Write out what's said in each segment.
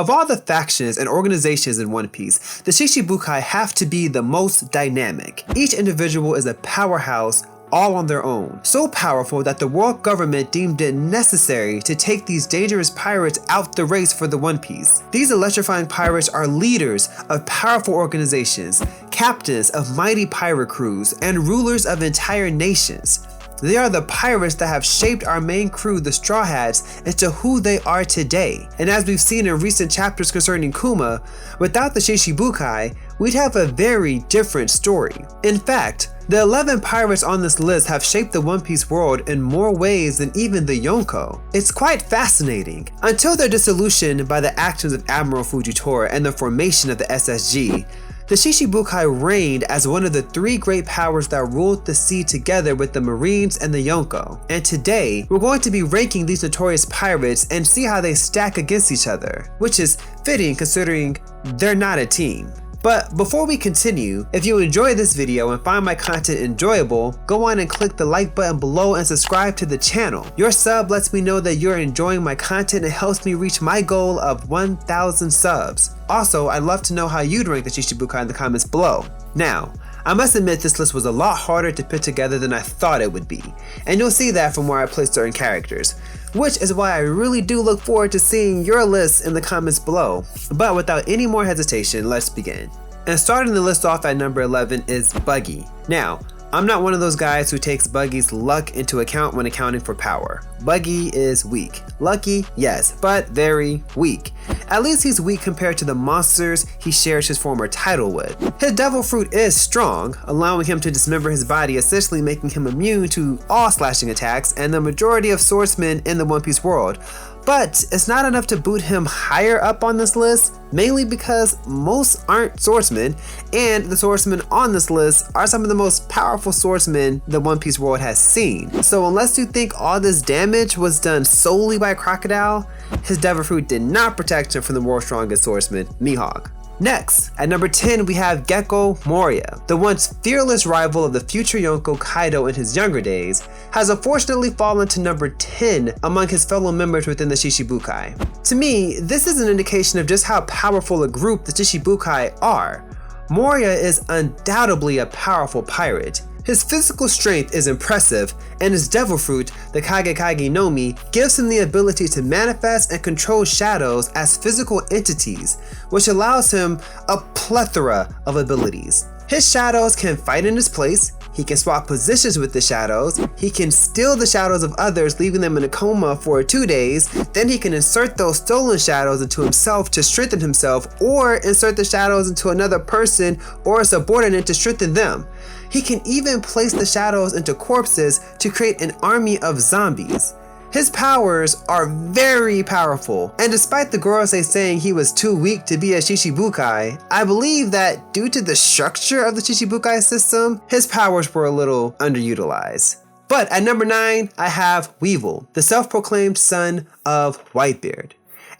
Of all the factions and organizations in One Piece, the Shichibukai have to be the most dynamic. Each individual is a powerhouse all on their own, so powerful that the world government deemed it necessary to take these dangerous pirates out the race for the One Piece. These electrifying pirates are leaders of powerful organizations, captains of mighty pirate crews, and rulers of entire nations. They are the pirates that have shaped our main crew, the Straw Hats, into who they are today. And as we've seen in recent chapters concerning Kuma, without the Shichibukai, we'd have a very different story. In fact, the 11 pirates on this list have shaped the One Piece world in more ways than even the Yonko. It's quite fascinating. Until their dissolution by the actions of Admiral Fujitora and the formation of the SSG, the Shichibukai reigned as one of the 3 great powers that ruled the sea together with the Marines and the Yonko. And today, we're going to be ranking these notorious pirates and see how they stack against each other, which is fitting considering they're not a team. But before we continue, if you enjoy this video and find my content enjoyable, go on and click the like button below and subscribe to the channel. Your sub lets me know that you're enjoying my content and helps me reach my goal of 1,000 subs. Also, I'd love to know how you'd rank the Shichibukai in the comments below. Now, I must admit this list was a lot harder to put together than I thought it would be, and you'll see that from where I place certain characters, which is why I really do look forward to seeing your lists in the comments below. But without any more hesitation, let's begin. And starting the list off at number 11 is Buggy. Now, I'm not one of those guys who takes Buggy's luck into account when accounting for power. Buggy is weak. Lucky, yes, but very weak. At least he's weak compared to the monsters he shares his former title with. His devil fruit is strong, allowing him to dismember his body, essentially making him immune to all slashing attacks and the majority of swordsmen in the One Piece world. But it's not enough to boot him higher up on this list, mainly because most aren't swordsmen, and the swordsmen on this list are some of the most powerful swordsmen the One Piece world has seen. So unless you think all this damage was done solely by Crocodile, his devil fruit did not protect him from the world's strongest swordsman, Mihawk. Next, at number 10 we have Gecko Moria. The once fearless rival of the future Yonko Kaido in his younger days has unfortunately fallen to number 10 among his fellow members within the Shichibukai. To me, this is an indication of just how powerful a group the Shichibukai are. Moria is undoubtedly a powerful pirate. His physical strength is impressive, and his devil fruit, the Kage no Mi, gives him the ability to manifest and control shadows as physical entities, which allows him a plethora of abilities. His shadows can fight in his place, he can swap positions with the shadows, he can steal the shadows of others, leaving them in a coma for 2 days, then he can insert those stolen shadows into himself to strengthen himself, or insert the shadows into another person or a subordinate to strengthen them. He can even place the shadows into corpses to create an army of zombies. His powers are very powerful, and despite the Gorosei saying he was too weak to be a Shichibukai, I believe that due to the structure of the Shichibukai system, his powers were a little underutilized. But at number 9, I have Weevil, the self-proclaimed son of Whitebeard.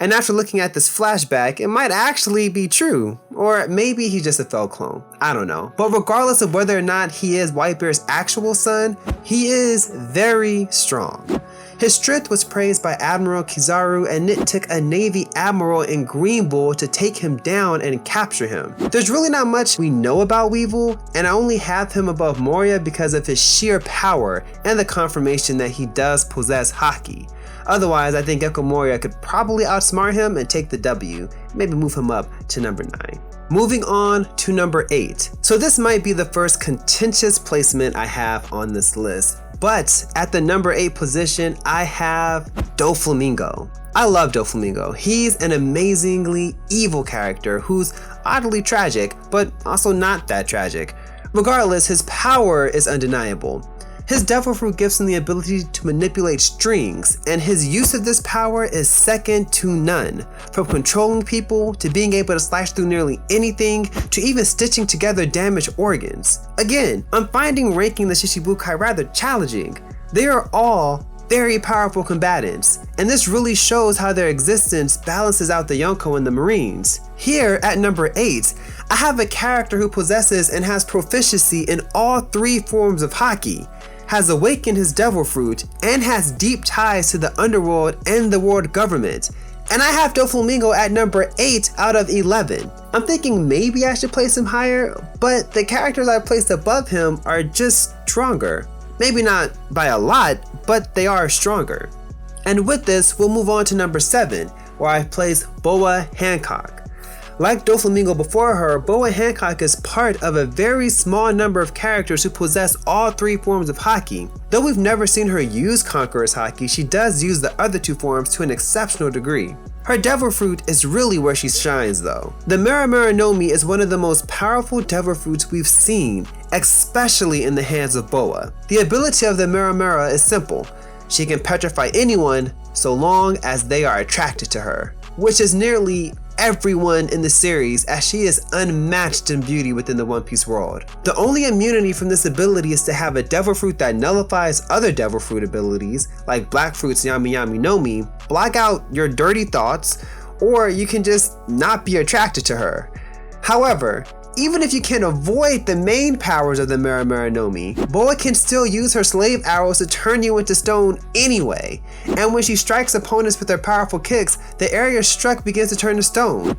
And after looking at this flashback, it might actually be true. Or maybe he's just a fell clone. I don't know. But regardless of whether or not he is Whitebeard's actual son, he is very strong. His strength was praised by Admiral Kizaru, and it took a Navy Admiral in Green Bull to take him down and capture him. There's really not much we know about Weevil, and I only have him above Moria because of his sheer power and the confirmation that he does possess Haki. Otherwise, I think Gecko Moria could probably outsmart him and take the W, maybe move him up to number 9. Moving on to number 8. So this might be the first contentious placement I have on this list, but at the number 8 position, I have Doflamingo. I love Doflamingo. He's an amazingly evil character who's oddly tragic, but also not that tragic. Regardless, his power is undeniable. His devil fruit gives him the ability to manipulate strings, and his use of this power is second to none. From controlling people, to being able to slash through nearly anything, to even stitching together damaged organs. Again, I'm finding ranking the Shichibukai rather challenging. They are all very powerful combatants, and this really shows how their existence balances out the Yonko and the Marines. Here at number 8, I have a character who possesses and has proficiency in all 3 forms of Haki, has awakened his devil fruit, and has deep ties to the underworld and the world government. And I have Doflamingo at number 8 out of 11. I'm thinking maybe I should place him higher, but the characters I placed above him are just stronger. Maybe not by a lot, but they are stronger. And with this, we'll move on to number 7, where I've placed Boa Hancock. Like Doflamingo before her, Boa Hancock is part of a very small number of characters who possess all 3 forms of Haki. Though we've never seen her use Conqueror's Haki, she does use the other 2 forms to an exceptional degree. Her Devil Fruit is really where she shines though. The Mera no Mi is one of the most powerful Devil Fruits we've seen, especially in the hands of Boa. The ability of the Mera is simple. She can petrify anyone so long as they are attracted to her, which is nearly everyone in the series, as she is unmatched in beauty within the One Piece world. The only immunity from this ability is to have a Devil Fruit that nullifies other Devil Fruit abilities, like Blackbeard's Yami no Mi, block out your dirty thoughts, or you can just not be attracted to her. However, even if you can avoid the main powers of the Mera no Mi, Boa can still use her slave arrows to turn you into stone anyway, and when she strikes opponents with her powerful kicks, the area struck begins to turn to stone.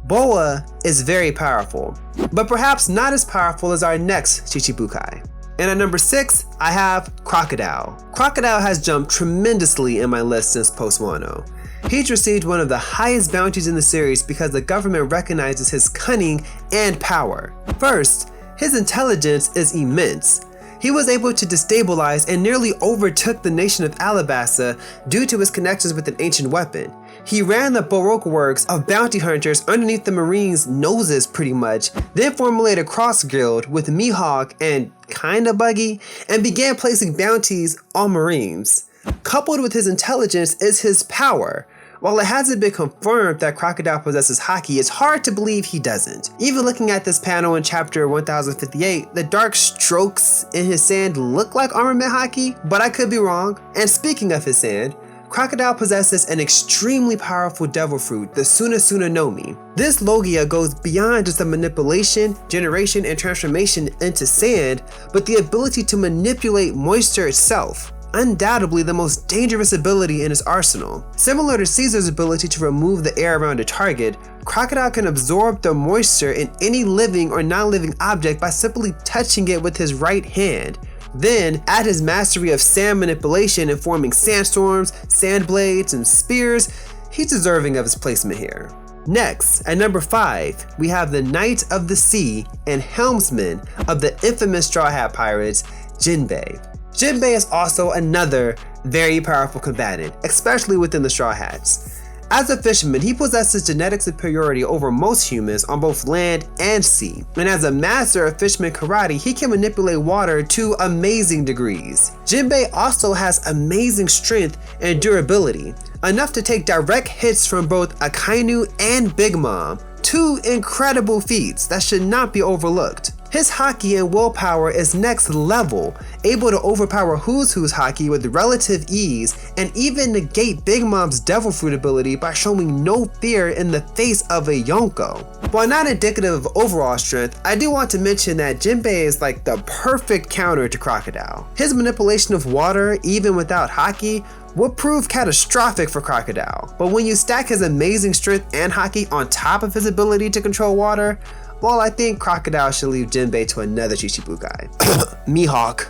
Boa is very powerful, but perhaps not as powerful as our next Shichibukai. And at number 6, I have Crocodile. Crocodile has jumped tremendously in my list since Post Wano. He's received one of the highest bounties in the series because the government recognizes his cunning and power. First, his intelligence is immense. He was able to destabilize and nearly overtook the nation of Alabasta due to his connections with an ancient weapon. He ran the Baroque works of bounty hunters underneath the Marines' noses pretty much, then formulated a cross guild with Mihawk and kinda Buggy, and began placing bounties on Marines. Coupled with his intelligence is his power. While it hasn't been confirmed that Crocodile possesses Haki, it's hard to believe he doesn't. Even looking at this panel in chapter 1058, the dark strokes in his sand look like armament Haki, but I could be wrong. And speaking of his sand, Crocodile possesses an extremely powerful Devil Fruit, the Suna no Mi. This Logia goes beyond just the manipulation, generation, and transformation into sand, but the ability to manipulate moisture itself. Undoubtedly the most dangerous ability in his arsenal. Similar to Caesar's ability to remove the air around a target, Crocodile can absorb the moisture in any living or non-living object by simply touching it with his right hand. Then, add his mastery of sand manipulation and forming sandstorms, sand blades, and spears, he's deserving of his placement here. Next, at number 5, we have the Knight of the Sea and helmsman of the infamous Straw Hat Pirates, Jinbe. Jinbe is also another very powerful combatant, especially within the Straw Hats. As a fisherman, he possesses genetic superiority over most humans on both land and sea. And as a master of fisherman karate, he can manipulate water to amazing degrees. Jinbe also has amazing strength and durability, enough to take direct hits from both Akainu and Big Mom, 2 incredible feats that should not be overlooked. His Haki and willpower is next level, able to overpower Who's Haki with relative ease and even negate Big Mom's Devil Fruit ability by showing no fear in the face of a Yonko. While not indicative of overall strength, I do want to mention that Jinbe is like the perfect counter to Crocodile. His manipulation of water, even without Haki, would prove catastrophic for Crocodile, but when you stack his amazing strength and Haki on top of his ability to control water, well, I think Crocodile should leave Jinbe to another Shichibukai. Mihawk.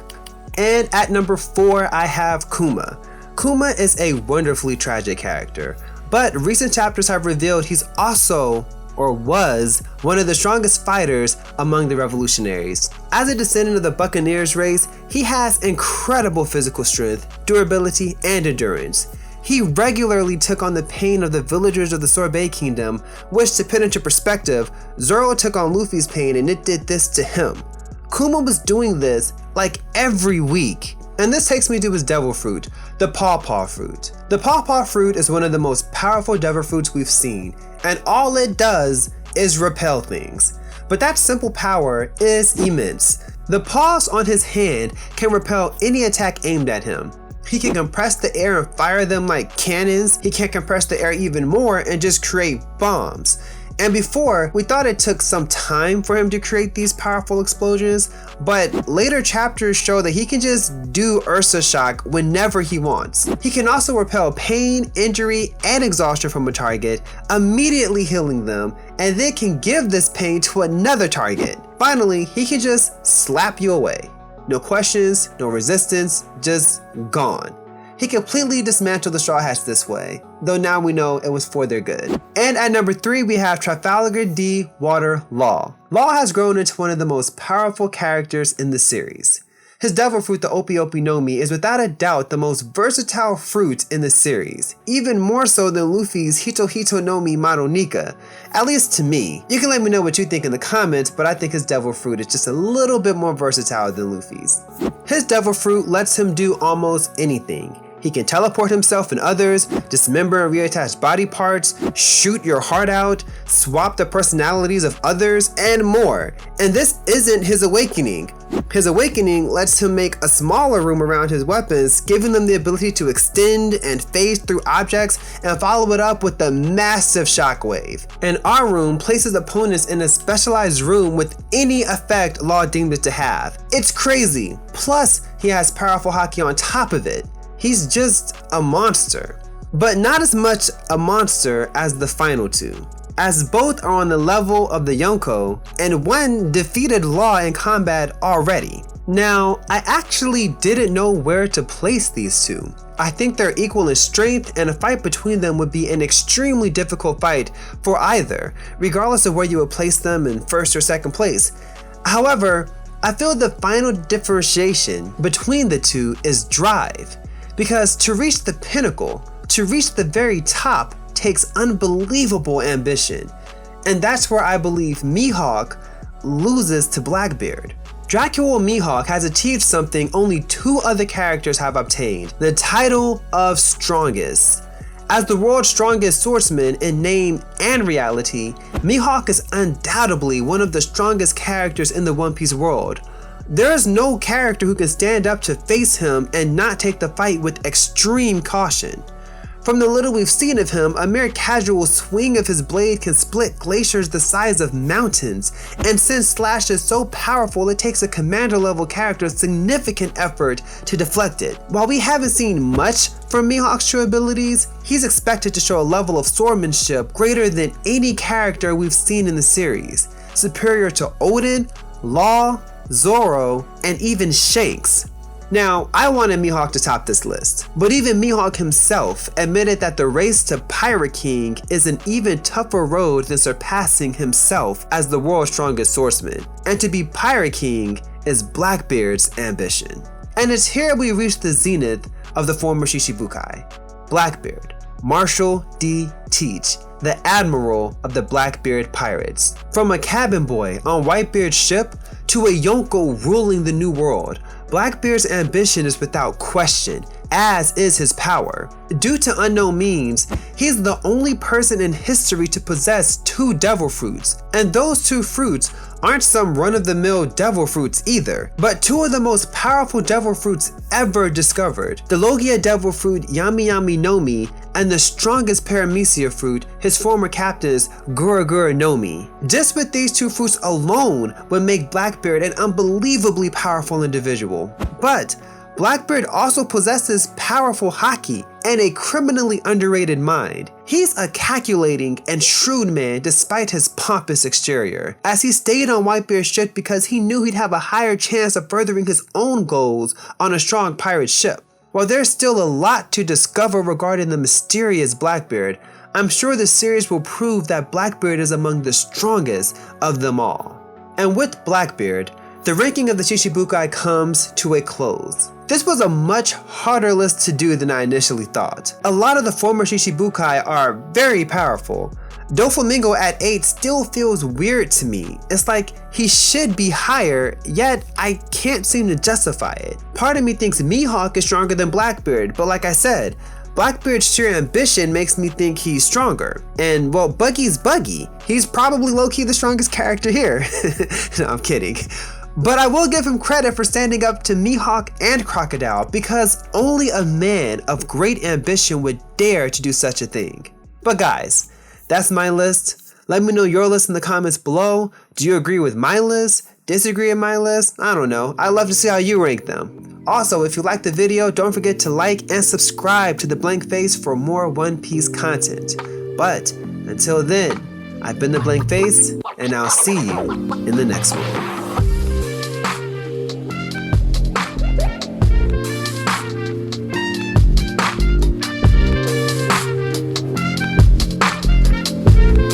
And at number 4, I have Kuma. Kuma is a wonderfully tragic character, but recent chapters have revealed he's also, or was, one of the strongest fighters among the revolutionaries. As a descendant of the Buccaneers race, he has incredible physical strength, durability, and endurance. He regularly took on the pain of the villagers of the Sorbet Kingdom, which, to put into perspective, Zoro took on Luffy's pain and it did this to him. Kuma was doing this like every week. And this takes me to his Devil Fruit, the Pawpaw Fruit. The Pawpaw Fruit is one of the most powerful Devil Fruits we've seen, and all it does is repel things. But that simple power is immense. The paws on his hand can repel any attack aimed at him. He can compress the air and fire them like cannons. He can compress the air even more and just create bombs. And before, we thought it took some time for him to create these powerful explosions, but later chapters show that he can just do Ursa Shock whenever he wants. He can also repel pain, injury, and exhaustion from a target, immediately healing them, and then can give this pain to another target. Finally, he can just slap you away. No questions, no resistance, just gone. He completely dismantled the Straw Hats this way, though now we know it was for their good. And at number 3, we have Trafalgar D. Water Law. Law has grown into one of the most powerful characters in the series. His devil fruit, the Opi Opi no Mi, is without a doubt the most versatile fruit in the series, even more so than Luffy's Hito Hito no Mi Madonika, at least to me. You can let me know what you think in the comments, but I think his devil fruit is just a little bit more versatile than Luffy's. His devil fruit lets him do almost anything. He can teleport himself and others, dismember and reattach body parts, shoot your heart out, swap the personalities of others, and more. And this isn't his awakening. His awakening lets him make a smaller room around his weapons, giving them the ability to extend and phase through objects and follow it up with a massive shockwave. And our room places opponents in a specialized room with any effect Law deemed it to have. It's crazy. Plus, he has powerful Haki on top of it. He's just a monster. But not as much a monster as the final two, as both are on the level of the Yonko, and one defeated Law in combat already. Now, I actually didn't know where to place these two. I think they're equal in strength, and a fight between them would be an extremely difficult fight for either, regardless of where you would place them in first or second place. However, I feel the final differentiation between the two is drive. Because to reach the pinnacle, to reach the very top, takes unbelievable ambition. And that's where I believe Mihawk loses to Blackbeard. Dracula Mihawk has achieved something only 2 other characters have obtained, the title of Strongest. As the world's strongest swordsman in name and reality, Mihawk is undoubtedly one of the strongest characters in the One Piece world. There is no character who can stand up to face him and not take the fight with extreme caution. From the little we've seen of him, a mere casual swing of his blade can split glaciers the size of mountains, and since Slash is so powerful it takes a commander level character significant effort to deflect it. While we haven't seen much from Mihawk's true abilities, he's expected to show a level of swordsmanship greater than any character we've seen in the series, superior to Odin, Law, Zoro, and even Shanks. Now, I wanted Mihawk to top this list, but even Mihawk himself admitted that the race to Pirate King is an even tougher road than surpassing himself as the world's strongest swordsman, and to be Pirate King is Blackbeard's ambition. And it's here we reach the zenith of the former Shichibukai. Blackbeard, Marshall D. Teach, the admiral of the Blackbeard pirates. From a cabin boy on Whitebeard's ship to a Yonko ruling the new world, Blackbeard's ambition is without question, as is his power. Due to unknown means, he's the only person in history to possess 2 devil fruits, and those 2 fruits aren't some run-of-the-mill devil fruits either, but 2 of the most powerful devil fruits ever discovered, the Logia devil fruit Yami Yami no Mi, and the strongest Paramecia fruit, his former captain's Gura Gura no Mi. Just with these 2 fruits alone would make Blackbeard an unbelievably powerful individual. But Blackbeard also possesses powerful Haki and a criminally underrated mind. He's a calculating and shrewd man despite his pompous exterior, as he stayed on Whitebeard's ship because he knew he'd have a higher chance of furthering his own goals on a strong pirate ship. While there's still a lot to discover regarding the mysterious Blackbeard, I'm sure the series will prove that Blackbeard is among the strongest of them all. And with Blackbeard, the ranking of the Shichibukai comes to a close. This was a much harder list to do than I initially thought. A lot of the former Shichibukai are very powerful. Doflamingo at 8 still feels weird to me. It's like he should be higher, yet I can't seem to justify it. Part of me thinks Mihawk is stronger than Blackbeard, but like I said, Blackbeard's sheer ambition makes me think he's stronger. And well, Buggy's Buggy. He's probably low-key the strongest character here. No, I'm kidding. But I will give him credit for standing up to Mihawk and Crocodile, because only a man of great ambition would dare to do such a thing. But guys, that's my list. Let me know your list in the comments below. Do you agree with my list? Disagree with my list? I don't know. I'd love to see how you rank them. Also, if you liked the video, don't forget to like and subscribe to The Blank Face for more One Piece content. But until then, I've been The Blank Face, and I'll see you in the next one.